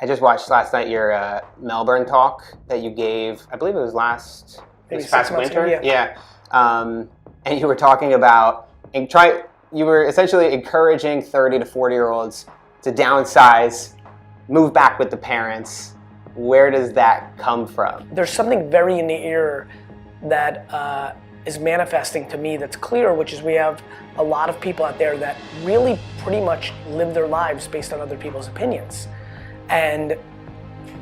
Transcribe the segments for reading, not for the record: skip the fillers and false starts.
I just watched last night your Melbourne talk that you gave. I believe it was this past winter. Ago, yeah. And you were talking about you were essentially encouraging 30 to 40-year-olds to downsize, move back with the parents. Where does that come from? There's something very in the air that is manifesting to me that's clear, which is we have a lot of people out there that really pretty much live their lives based on other people's opinions. And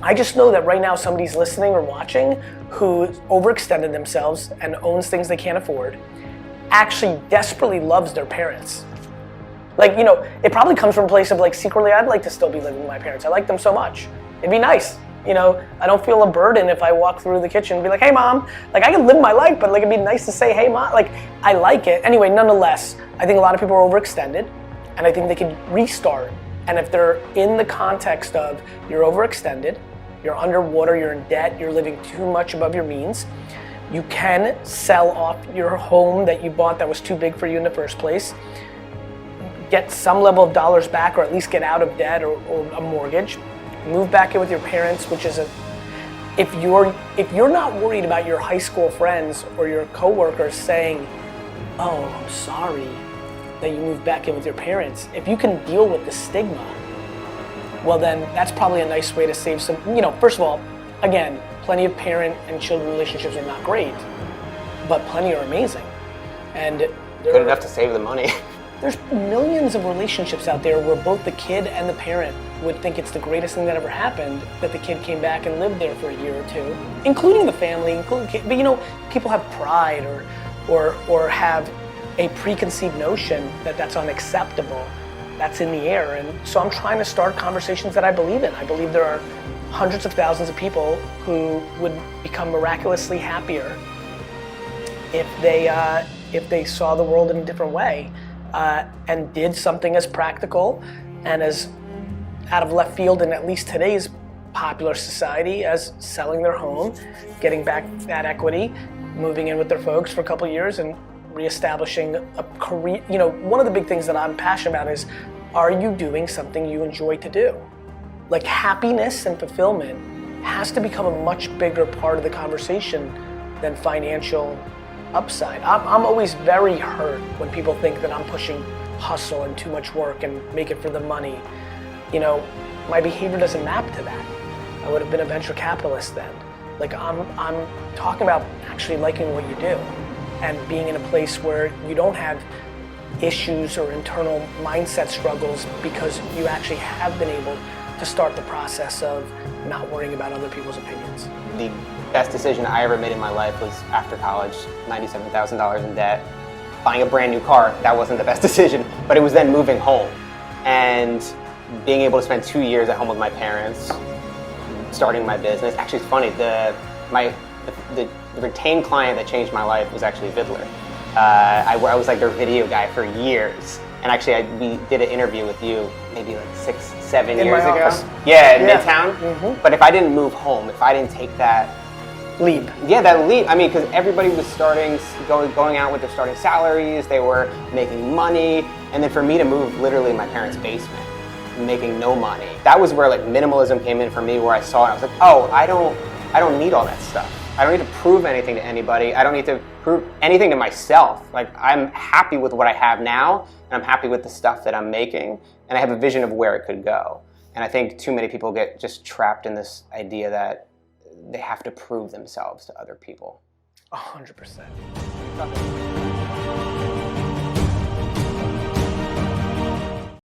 I just know that right now somebody's listening or watching who overextended themselves and owns things they can't afford, actually desperately loves their parents. Like, you know, it probably comes from a place of like, secretly, I'd like to still be living with my parents. I like them so much. It'd be nice. You know, I don't feel a burden if I walk through the kitchen and be like, hey mom, like I can live my life, but like it'd be nice to say, hey mom, like I like it. Anyway, nonetheless, I think a lot of people are overextended and I think they can restart. And if they're in the context of you're overextended, you're underwater, you're in debt, you're living too much above your means, you can sell off your home that you bought that was too big for you in the first place, get some level of dollars back or at least get out of debt or a mortgage, move back in with your parents, which is if you're not worried about your high school friends or your coworkers saying, oh, I'm sorry that you moved back in with your parents, if you can deal with the stigma, well then that's probably a nice way to save some, you know, first of all, again, plenty of parent and children relationships are not great, but plenty are amazing. And good enough to save the money. There's millions of relationships out there where both the kid and the parent would think it's the greatest thing that ever happened that the kid came back and lived there for a year or two, including the family, but you know, people have pride or have a preconceived notion that that's unacceptable. That's in the air. And so I'm trying to start conversations that I believe in. I believe there are hundreds of thousands of people who would become miraculously happier if they saw the world in a different way and did something as practical and as out of left field in at least today's popular society as selling their home, getting back that equity, moving in with their folks for a couple of years and reestablishing a career. You know, one of the big things that I'm passionate about is, are you doing something you enjoy to do? Like happiness and fulfillment has to become a much bigger part of the conversation than financial upside. I'm always very hurt when people think that I'm pushing hustle and too much work and make it for the money. You know, my behavior doesn't map to that. I would have been a venture capitalist then. Like I'm talking about actually liking what you do and being in a place where you don't have issues or internal mindset struggles because you actually have been able to start the process of not worrying about other people's opinions. The best decision I ever made in my life was after college, $97,000 in debt, buying a brand new car. That wasn't the best decision, but it was then moving home and being able to spend 2 years at home with my parents, starting my business. Actually, it's funny, the retained client that changed my life was actually Vidler. I was like their video guy for years. And actually, we did an interview with you maybe like 6-7 years ago. Office. Yeah, in Midtown. Mm-hmm. But if I didn't move home, if I didn't take that leap. Yeah, that leap. I mean, because everybody was going out with their starting salaries, they were making money. And then for me to move literally in my parents' basement, making no money. That was where like minimalism came in for me, where I saw it. I was like, oh, I don't need all that stuff. I don't need to prove anything to anybody. I don't need to prove anything to myself. Like, I'm happy with what I have now, and I'm happy with the stuff that I'm making, and I have a vision of where it could go. And I think too many people get just trapped in this idea that they have to prove themselves to other people. 100%.